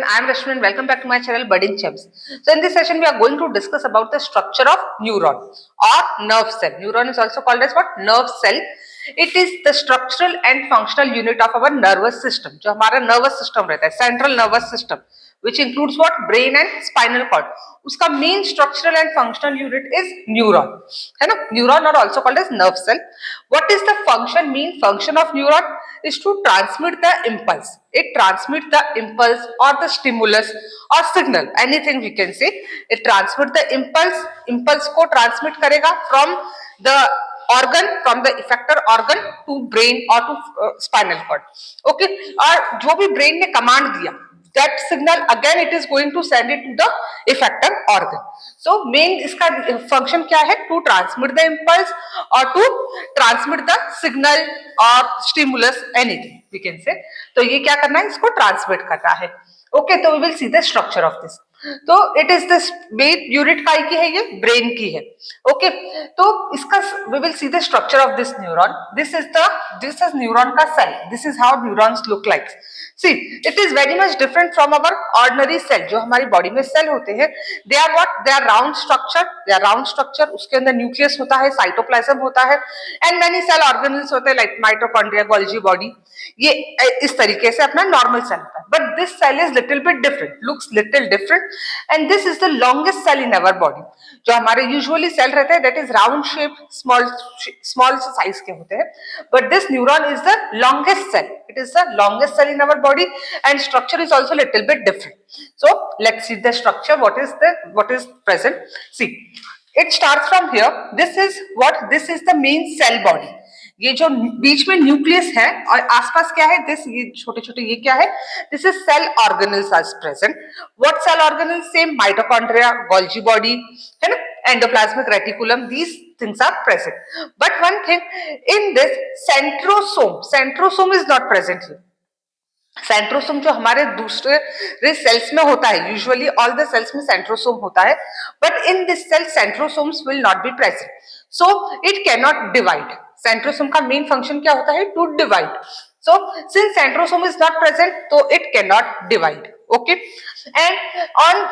I am Rashmi and welcome back to my channel Budding Gems. So in this session we are going to discuss about the structure of neuron or nerve cell. Neuron is also called as what? Nerve cell. It is the structural and functional unit of our nervous system. जो हमारा nervous system रहता है, central nervous system, which includes what? Brain and spinal cord. उसका main structural and functional unit is neuron. है ना? Neuron are also called as nerve cell. What is the function? Main function of neuron is to transmit the impulse. It transmits the impulse or the stimulus or signal, anything we can say. It transmit the impulse. Impulse को transmit करेगा from the organ, from the effector organ to brain or to spinal cord. Okay, और जो भी brain ने command दिया, that signal again it is going to send it to the effector organ. So main इसका function क्या है? To transmit the impulse or to transmit the signal or stimulus, anything we can say. तो ये क्या करना है? इसको transmit करना है. Okay, तो we will see the structure of this. तो it is this main unit काय की है? ये ब्रेन की है. ओके, तो इसका we will see the structure of this neuron. This is neuron का cell. This is how neurons look like. See, it is very much different from our ordinary cell. जो हमारी बॉडी में cell होते हैं, they are what? They are round structure. They are round structure. उसके अंदर nucleus होता है, cytoplasm होता है एंड मेनी सेल ऑर्गेनेल्स होते हैं लाइक माइटोकॉन्ड्रिया, गोल्जी बॉडी. ये इस तरीके से अपना नॉर्मल सेल होता है. But this cell is little bit different, looks little different and this is the longest cell in our body. जो हमारे यूजुअली सेल रहते हैं that is round shape, small size के होते हैं. But this neuron is the longest cell. It is the longest cell in our body and structure is also little bit different. So let's see the structure. what is present. See, it starts from here. This is the main cell body. ये जो बीच में nucleus है और आसपास क्या है? ये छोटे छोटे ये क्या है? This is cell organelles are present. What cell organelles? Same mitochondria, Golgi body, है ना, endoplasmic reticulum. These things are present. But one thing, in this centrosome is not present here. Centrosome जो हमारे दूसरे सेल्स में होता है, usually all the cells में centrosome होता है, but in this cell centrosomes will not be present. So it can not डिवाइड. सेंट्रोसोम का मेन फंक्शन क्या होता है? To divide. So since centrosome is not present, तो it can not divide. Okay, and on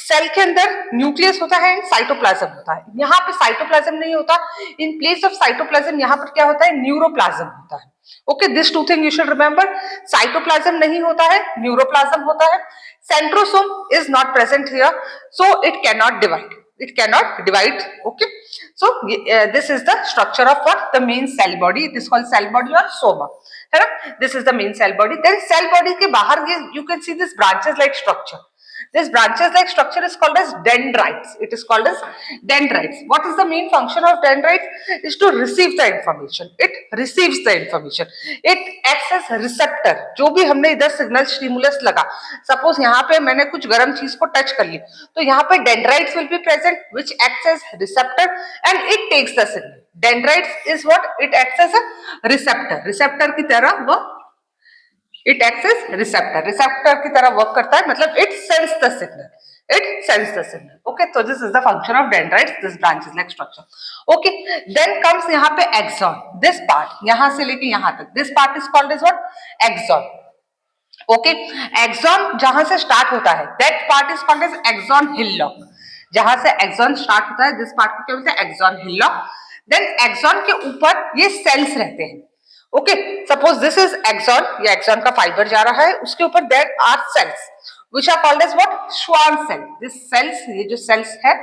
cell के अंदर nucleus होता है एंड साइटोप्लाज्म होता है. यहाँ पे साइटोप्लाज्म नहीं होता. इन प्लेस ऑफ साइटोप्लाज्म यहाँ पर क्या होता है? न्यूरोप्लाज्म होता है. Okay, this two thing you should remember. Cytoplasm नहीं होता है, न्यूरोप्लाज्म होता है. Centrosome is not present here, so it can not डिवाइड. It cannot divide. Okay, so this is the structure of what? The main cell body. It is called cell body or soma, है ना? This is the main cell body. Then cell body के बाहर ये you can see this branches like structure. This branches like structure is called as dendrites. It is called as dendrites. What is the main function of dendrites? Is to receive the information. It receives the information. It acts as receptor. जो भी हमने इधर signal stimulus लगा, suppose यहाँ पे मैंने कुछ गर्म चीज को टच कर ली, तो यहाँ पे dendrites will be present which acts as receptor and it takes the signal. Dendrites is what? It acts as a receptor. Receptor की तरह वो It acts as receptor. Receptor की तरह वर्क करता है, मतलब it sends the signal. It sends the signal. Okay, so this is the function of dendrites. This branch is like structure. Okay, then comes यहाँ पे axon. This part, यहाँ से लेके यहाँ तक. This part is called as what? Axon. Okay, axon जहाँ से start होता है, that part is called as axon hillock. जहाँ से axon start होता है, this part को क्या बोलते हैं? Axon hillock. Then axon के ऊपर ये cells रहते हैं. Okay, suppose this is axon. ये एक्सॉन का फाइबर जा रहा है, उसके ऊपर there are cells which are called as what? Schwann cell. This cells, ये जो सेल्स है,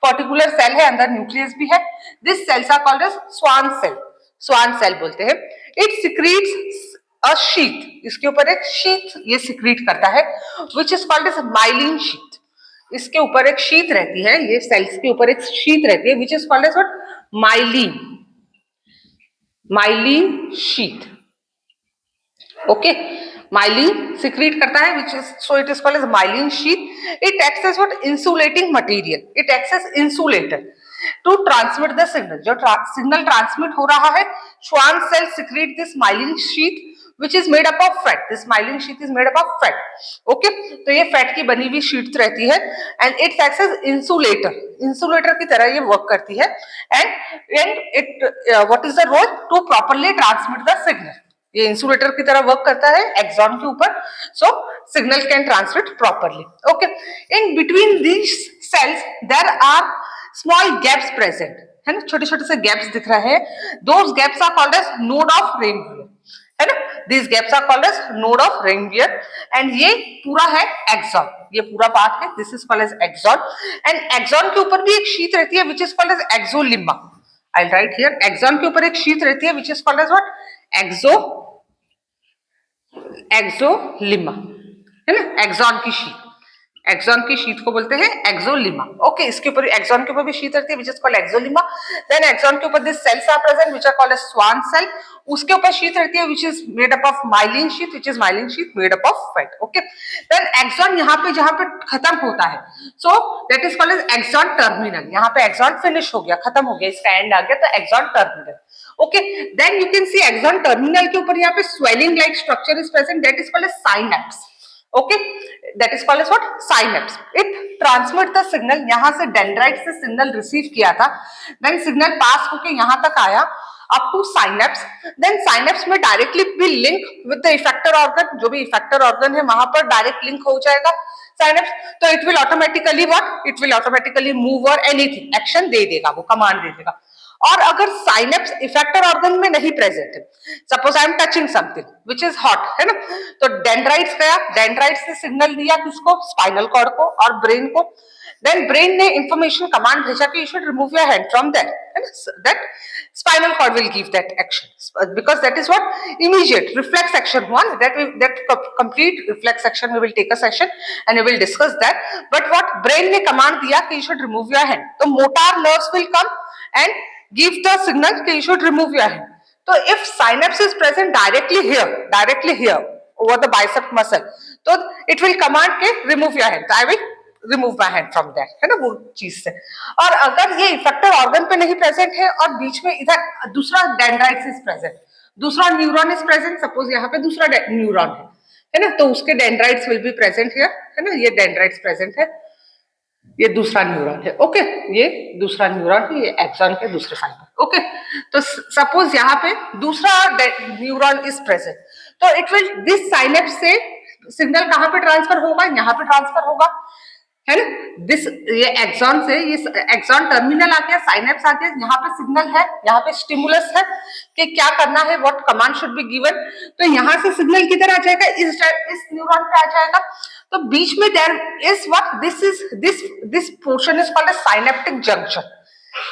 पर्टिकुलर सेल है, अंदर न्यूक्लियस भी है. This cells are called as Schwann cell. Schwann cell बोलते हैं. It secretes a sheath. इसके ऊपर एक शीथ ये सिक्रीट करता है which is called as myelin sheath. इसके ऊपर एक शीथ रहती है, ये सेल्स के ऊपर एक शीथ रहती है which is called as what? Myelin sheath. Okay, myelin secrete करता है which is so it is called as myelin sheath. It acts as what? Insulating material. It acts as insulator to transmit the signal. जो signal transmit हो रहा है, Schwann cell secrete this myelin sheath which is made up of fat. This myelin sheath is made up of fat. Okay, तो ये fat की बनी हुई sheet रहती है and it acts as insulator. Insulator की तरह ये वर्क करती है and it what is the role? To properly transmit the signal. ये इंसुलेटर की तरह वर्क करता है एक्सॉन के ऊपर, so signal can transmit properly. Okay, in between these cells there are small gaps present, है ना, छोटे छोटे से गैप्स दिख रहे हैं. Those gaps are called as node of Ranvier, है ना, these gaps are called as node of Ranvier, and ये पूरा है axon, ये पूरा पार्ट है, this is called as axon, and axon के ऊपर भी एक शीट रहती है which is called as axolemma. I'll write here, axon के ऊपर एक शीट रहती है which is called as what, axolemma, है ना, axon की शीट, एक्सॉन की शीट को बोलते हैं एक्सोलिमा. ओके, इसके ऊपर एक्सॉन के ऊपर भी शीट रहती है which is called axolemma. Then axon के ऊपर this cells are present which are called as Schwann cell. उसके ऊपर शीट रहती है which is made up of myelin sheet, which is myelin sheet made up of fat. Okay, then axon यहाँ पे जहां पे खत्म होता है, so that is called as axon terminal. यहाँ पे एक्सॉन फिनिश हो गया, खत्म हो गया, इसका एंड आ गया, तो axon terminal. Okay, then you can see axon terminal के ऊपर यहाँ पे swelling like structure is present, that is called as synapse. Okay, that is called as what, synapse. It transmit the signal, यहाँ से dendrite से signal receive किया था, then signal pass होके यहाँ तक आया up to synapse. Then synapse में डायरेक्टली भी link with the effector organ, जो भी इफेक्टर ऑर्गन है वहां पर डायरेक्ट लिंक हो जाएगा साइनेप्स. तो it will automatically what, it will automatically move और एनीथिंग एक्शन दे देगा, वो कमांड दे देगा. और अगर साइनेप्स इफेक्टर ऑर्गन में नहीं प्रेजेंट है, suppose I am touching something which is hot, है ना, तो डेंड्राइट्स गया, डेंड्राइट्स ने सिग्नल दिया किसको, स्पाइनल कॉर्ड को और ब्रेन को. देन ब्रेन ने इंफॉर्मेशन कमांड भेजा कि you should remove your hand from that, that spinal cord will give that action because that is what, immediate reflex action one, that complete reflex action we will take a session and we will discuss that. But what brain ने command दिया कि you should remove your hand, तो motor nerves will come and give the signal that you should remove your hand. So if synapse is present directly here over the bicep muscle, so it will command के remove your hand. So I will remove my hand from that, है ना, वो चीज से. और अगर ये effector organ पे नहीं प्रेजेंट है और बीच में इधर दूसरा डेंड्राइट्स इज प्रेजेंट, दूसरा न्यूरॉन इज प्रेजेंट, सपोज यहाँ पे दूसरा न्यूरॉन है ना, तो उसके dendrites will be present here, है ना, ये डेंड्राइट्स प्रेजेंट है, ये दूसरा न्यूरॉन है. ओके, ये दूसरा न्यूरॉन है, ये एक्सॉन के दूसरे फाइबर. ओके, तो सपोज यहाँ पे दूसरा न्यूरॉन इज प्रेजेंट, तो इट विल दिस साइनेप्स से सिग्नल कहाँ पे ट्रांसफर होगा, यहाँ पे ट्रांसफर होगा, है ना. दिस ये एक्सॉन से ये एक्सॉन टर्मिनल आ गया, साइनेप्स आ गया, यहाँ पे सिग्नल है, यहाँ पे स्टिमुलस है कि क्या करना है, what command should be given. तो यहाँ से सिग्नल किधर आ जाएगा, इस न्यूरॉन पे आ जाएगा. तो बीच में there is what, this portion is called as synaptic junction.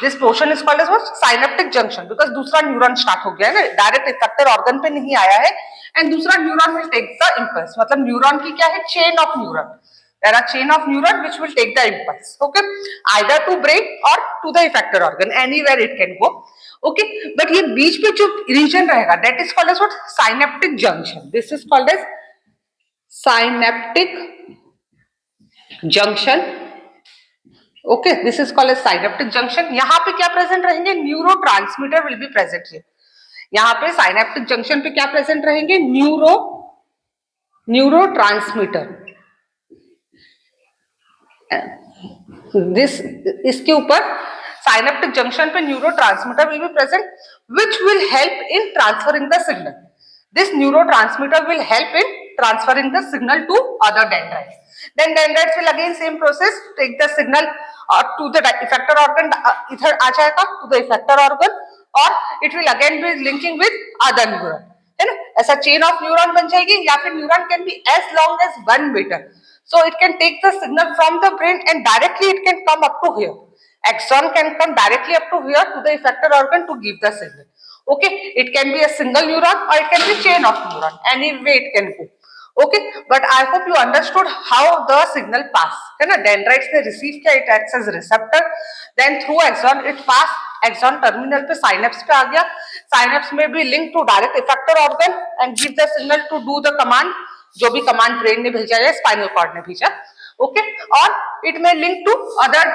This portion is called as what, synaptic junction, because दूसरा न्यूरॉन स्टार्ट हो गया है ना, डायरेक्ट इफेक्टर ऑर्गन पे नहीं आया है, एंड दूसरा neuron will take the impulse. मतलब न्यूरॉन की क्या है, chain of neuron. There are chain of neuron which will take the impulse, okay, either to brain or to the effector organ, anywhere it can go. Okay, but ये बीच में जो region रहेगा, that is called as what, synaptic junction. This is called as synaptic junction. Okay, this is called as synaptic junction. यहाँ पे क्या present रहेंगे, neurotransmitter will be present here. यहाँ पे synaptic junction पे क्या present रहेंगे, neurotransmitter. दिस इसके ऊपर साइनेप्टिक जंक्शन पे neurotransmitter will be present which will help in transferring the signal. This neurotransmitter will help in transferring the signal to other dendrites. Then dendrites will again same process take the signal to the effector organ, इधर आ जाएगा to the effector organ, और it will again be linking with other neuron, है ना. ऐसा chain of neuron बन जाएगी, या फिर neuron can be as long as 1 metre. So it can take the signal from the brain and directly it can come up to here. Axon can come directly up to here to the effector organ to give the signal. Okay, it can be a single neuron or it can be a chain of neuron. Any way it can go. Okay, but I hope you understood how the signal pass. है ना, dendrites ने receive किया, it acts as receptor. Then through axon it pass. Axon terminal पे synapse पे आ गया. Synapse में भी link to direct effector organ and give the signal to do the command. जो भी कमांड ब्रेन ने भेजा या स्पाइनल कॉर्ड ने भेजा. ओके, और इट में लिंक टू अदर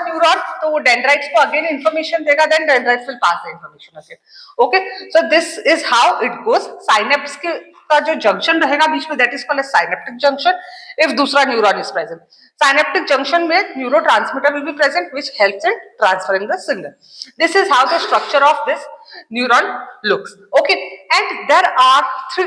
न्यूरॉन, तो वो डेंड्राइट्स को अगेन इंफॉर्मेशन देगा, then dendrites will pass the information again. Okay, so this is how it goes. Synapse के का जो जंक्शन रहेगा बीच में, that is called synaptic junction if दूसरा neuron is present. Synaptic junction में neurotransmitter will be present which helps in transferring the signal. This is how the structure of this neuron looks. Okay, and there are three.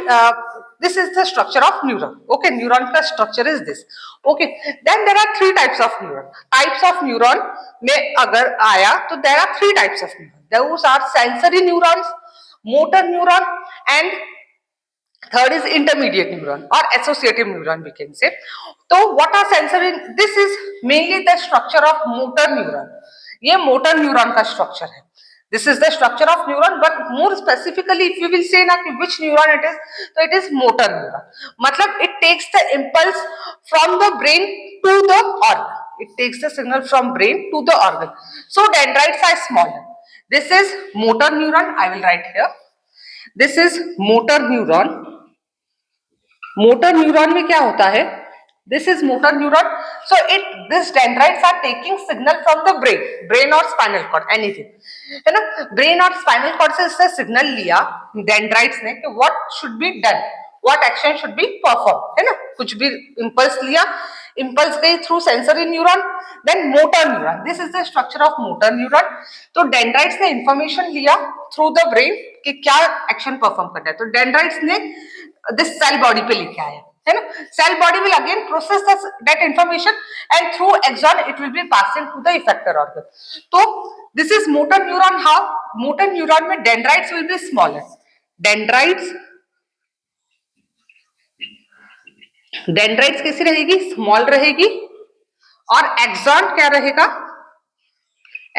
This is the structure of neuron. Okay, neuron का structure is this. Okay, then there are three types of neuron. Types of neuron में अगर आया तो there are three types of neuron. Those are sensory neurons, motor neuron, and third is intermediate neuron or associative neuron we can say. So what are sensory? This is mainly the structure of motor neuron. ये motor neuron का structure है. This is the structure of neuron, but more specifically if you will say ना कि which neuron it is, so it is motor neuron. मतलब it takes the impulse from the brain to the organ. It takes the signal from brain to the organ. So dendrites are smaller. This is motor neuron. I will write here. This is motor neuron. Motor neuron में क्या होता है? This is motor neuron. So this dendrites are taking signal from the brain और spinal cord, anything, है ना. Brain और spinal cord से इससे सिग्नल लिया डेंड्राइट्स ने कि what should be done, what action should be performed, है ना. कुछ भी इंपल्स लिया, इंपल्स गई through sensory neuron, then motor neuron. This is the structure of motor neuron. तो डेंड्राइट्स ने इंफॉर्मेशन लिया थ्रू द ब्रेन कि क्या एक्शन परफॉर्म करना है, तो डेंड्राइट्स ने दिस सेल बॉडी पे लेके आया, है ना. Cell body will again process that information and through axon it will be passing to the effector organ. तो this is motor neuron. How? Motor neuron में dendrites will be smaller. Dendrites कैसी रहेगी? Small रहेगी. और axon क्या रहेगा?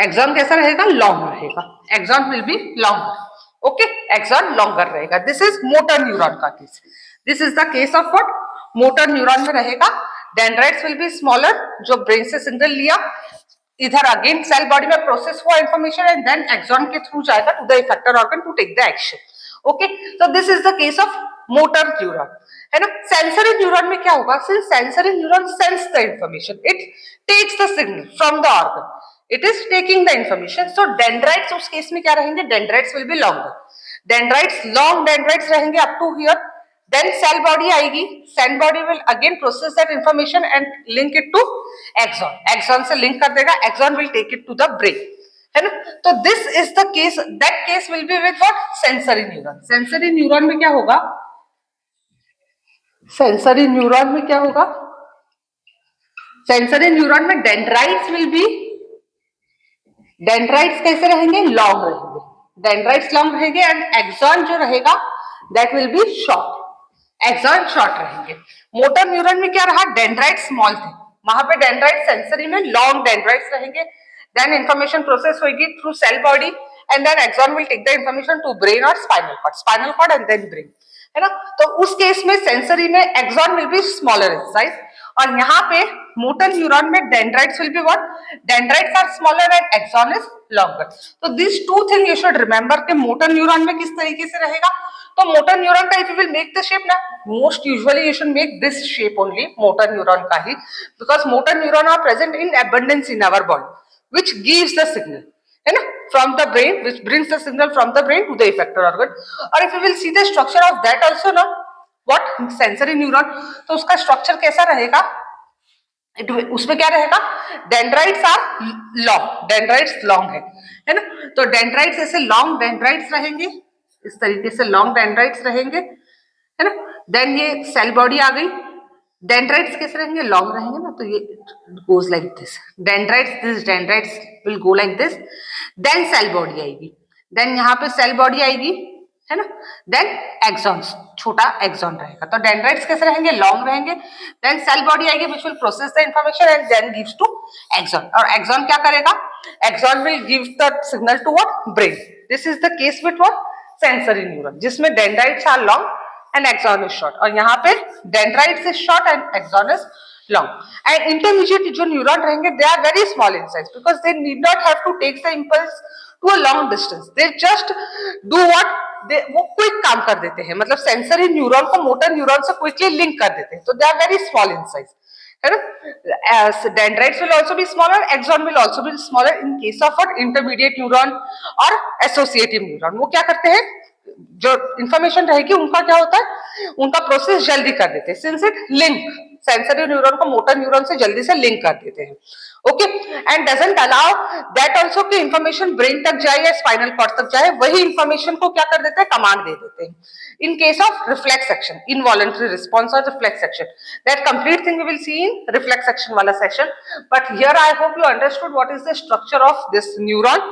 Axon कैसा रहेगा? लॉन्ग रहेगा. Axon will be longer. Okay, axon longer रहेगा. दिस इज मोटर न्यूरॉन का case. This is the case of what? Motor neuron में रहेगा डेंड्राइट्स विल बी स्मॉलर, जो ब्रेन से सिग्नल लिया, इधर अगेन सेल बॉडी में प्रोसेस हुआ इंफॉर्मेशन एंड देन एक्सॉन के थ्रू जाएगा to the effector organ to take the action. Okay, so this is the case of motor neuron, है ना. सेंसरी न्यूरॉन में क्या होगा? Since sensory neuron sense the information, it takes the signal from the organ, it is taking the information. So dendrites उस case में क्या रहेंगे? Dendrites will be longer. Dendrites long dendrites रहेंगे up to here. Then cell body आएगी. Cell body will again process that information and link it to axon. Axon से link कर देगा. Axon will take it to the brain, है ना. तो this is the case. That case will be with what? Sensory neuron. Sensory neuron में क्या होगा? Sensory neuron में क्या होगा? सेंसरी न्यूरॉन में डेंड्राइट्स विल बी, डेंड्राइट्स कैसे रहेंगे? लॉन्ग रहेंगे. डेंड्राइट्स लॉन्ग रहेंगे एंड एक्सॉन जो रहेगा that will be short. Axon short रहेंगे. मोटर न्यूरॉन में क्या रहा? डेंड्राइट्स स्मॉल थे, वहां पे डेंड्राइट सेंसरी में लॉन्ग डेंड्राइट्स रहेंगे. देन इंफॉर्मेशन प्रोसेस होगी through cell body and then axon will take the information to brain और spinal cord and then brain, है ना. तो उस केस में सेंसरी में axon will be smaller in size, और यहाँ पे मोटर न्यूरॉन में dendrites will be what? Dendrites are smaller and axon is longer. तो this two thing you should remember कि मोटर न्यूरॉन में किस तरीके से रहेगा. तो मोटर न्यूरॉन का if you will make the shape ना, most usually you should make this shape only, motor neuron का ही, because motor neuron are present in abundance in our body which gives the signal, है ना, from the brain, which brings the signal from the brain to the effector organ. और if you will see the structure of that also ना, what sensory neuron, तो उसका structure कैसा रहेगा? उसमें क्या रहेगा? Dendrites are long, dendrites long है ना. तो डेंड्राइट्स ऐसे लॉन्ग डेंड्राइट्स रहेंगे, इस तरीके से लॉन्ग डेंड्राइट्स रहेंगे, है ना. देन ये सेल बॉडी आ गई. डेंड्राइट्स कैसे रहेंगे? लॉन्ग रहेंगे ना, तो ये goes like this. This dendrites will go like this. Then cell body आएगी. देन यहाँ पे सेल बॉडी आएगी, है ना. देन एक्सॉन्स, छोटा एक्सॉन रहेगा. तो डेंड्राइट्स कैसे रहेंगे? लॉन्ग रहेंगे. देन सेल बॉडी आएगी which will process the information and then gives to axon. और एक्सॉन क्या करेगा? Axon will give the signal to what? Brain. This is the case with what? Sensory neuron, जिसमें dendrites are long and axon is short. और यहाँ पे dendrites is short and axon is long. And intermediate जो neuron रहेंगे they are very small in size because they need not have to take the impulse to a long distance. They just do what? वो quick काम कर देते हैं, मतलब sensory neuron को motor neuron से क्विकली लिंक कर देते हैं. तो they are very small in size, है ना. Dendrites will also be smaller, axon will also be smaller in case of what? Intermediate neuron or associative neuron. वो क्या करते हैं? जो इंफॉर्मेशन रहेगी उनका क्या होता है, उनका प्रोसेस जल्दी कर देते हैं, since it link sensory neuron को मोटर न्यूरॉन से जल्दी से लिंक कर देते हैं। Okay, and doesn't allow that also कि इंफॉर्मेशन ब्रेन तक जाए या स्पाइनल कॉर्ड तक जाए, वही इंफॉर्मेशन को क्या कर देते हैं, कमांड दे देते हैं। In case of reflex action, involuntary response or reflex action, that complete thing we will see in reflex action wala session. But here I hope you understood what is the structure of this neuron,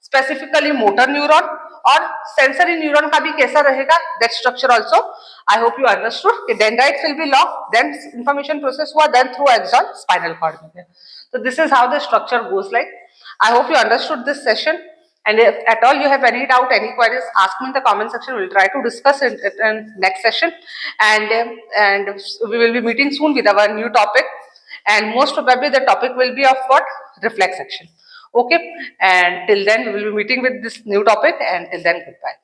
specifically motor neuron, और sensory neuron का भी कैसा रहेगा, that structure also I hope you understood कि dendrites will be long, then information process हुआ, then through axon spinal cord में है. So this is how the structure goes like. I hope you understood this session. And if at all you have any doubt, any queries, ask me in the comment section. We'll try to discuss it in next session. And we will be meeting soon with our new topic. And most probably the topic will be of what? Reflex action. Okay. And till then we will be meeting with this new topic. And till then, goodbye.